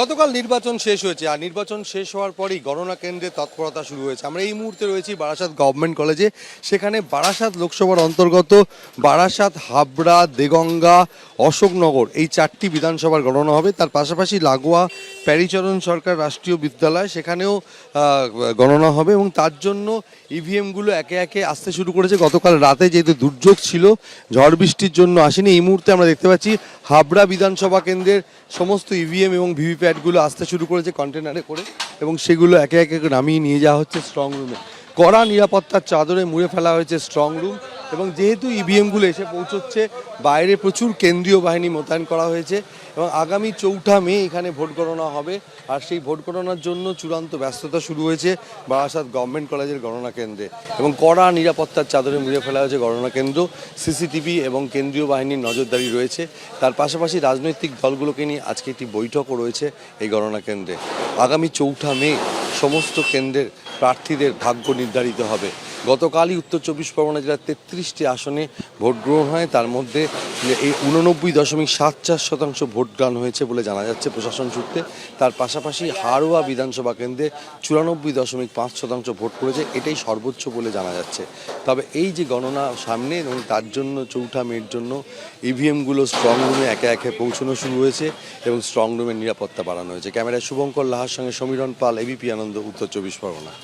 গতকাল নির্বাচন শেষ হয়েছে আর নির্বাচন শেষ হওয়ার পরই গণনা কেন্দ্রে তৎপরতা শুরু হয়েছে। আমরা এই মুহূর্তে রয়েছি বারাসাত গভর্নমেন্ট কলেজে। সেখানে বারাসাত লোকসভার অন্তর্গত বারাসাত, হাবড়া, দেগঙ্গা, অশোকনগর এই 4টি বিধানসভার গণনা হবে। তার পাশাপাশি লাগোয়া প্যারীচরণ সরকার রাষ্ট্রীয় বিদ্যালয় সেখানেও গণনা হবে এবং তার জন্য ইভিএমগুলো একে একে আসতে শুরু করেছে। গতকাল রাতে যেহেতু দুর্যোগ ছিল, ঝড় বৃষ্টির জন্য আসেনি। এই মুহূর্তে আমরা দেখতে পাচ্ছি হাবড়া বিধানসভা কেন্দ্রের সমস্ত ইভিএম এবং ভিভিপ্যাটগুলো আসতে শুরু করেছে কন্টেনারে করে এবং সেগুলো একে একে নামিয়ে নিয়ে যাওয়া হচ্ছে স্ট্রং রুমে। কড়া নিরাপত্তার চাদরে মুড়ে ফেলা হয়েছে স্ট্রং রুম এবং যেহেতু ইভিএমগুলো এসে পৌঁছচ্ছে, বাইরে প্রচুর কেন্দ্রীয় বাহিনী মোতায়েন করা হয়েছে এবং আগামী 4 মে এখানে ভোট গণনা হবে। আর সেই ভোট গণনার জন্য চূড়ান্ত ব্যস্ততা শুরু হয়েছে বারাসাত গভর্নমেন্ট কলেজের গণনা কেন্দ্রে এবং কড়া নিরাপত্তার চাদরে মুড়ে ফেলা হয়েছে গণনা কেন্দ্র। সিসিটিভি এবং কেন্দ্রীয় বাহিনীর নজরদারি রয়েছে। তার পাশাপাশি রাজনৈতিক দলগুলোকে নিয়ে আজকে একটি বৈঠকও রয়েছে এই গণনা কেন্দ্রে। আগামী 4 মে সমস্ত কেন্দ্রের প্রার্থীদের ভাগ্য নির্ধারিত হবে। গতকালই উত্তর 24 পরগনা জেলার 33টি আসনে ভোট গ্রহণ হয়। তার মধ্যে এই 89.74% ভোটদান হয়েছে বলে জানা যাচ্ছে প্রশাসন সূত্রে। তার পাশাপাশি হাড়োয়া বিধানসভা কেন্দ্রে 94.5% ভোট পড়েছে, এটাই সর্বোচ্চ বলে জানা যাচ্ছে। তবে এই যে গণনা সামনে এবং তার জন্য 4 মের জন্য ইভিএমগুলো স্ট্রং রুমে একে একে পৌঁছানো শুরু হয়েছে এবং স্ট্রং রুমের নিরাপত্তা বাড়ানো হয়েছে। ক্যামেরায় শুভঙ্কর লাহার সঙ্গে সমীরণ পাল, এবিপি আনন্দ, উত্তর 24 পরগনা।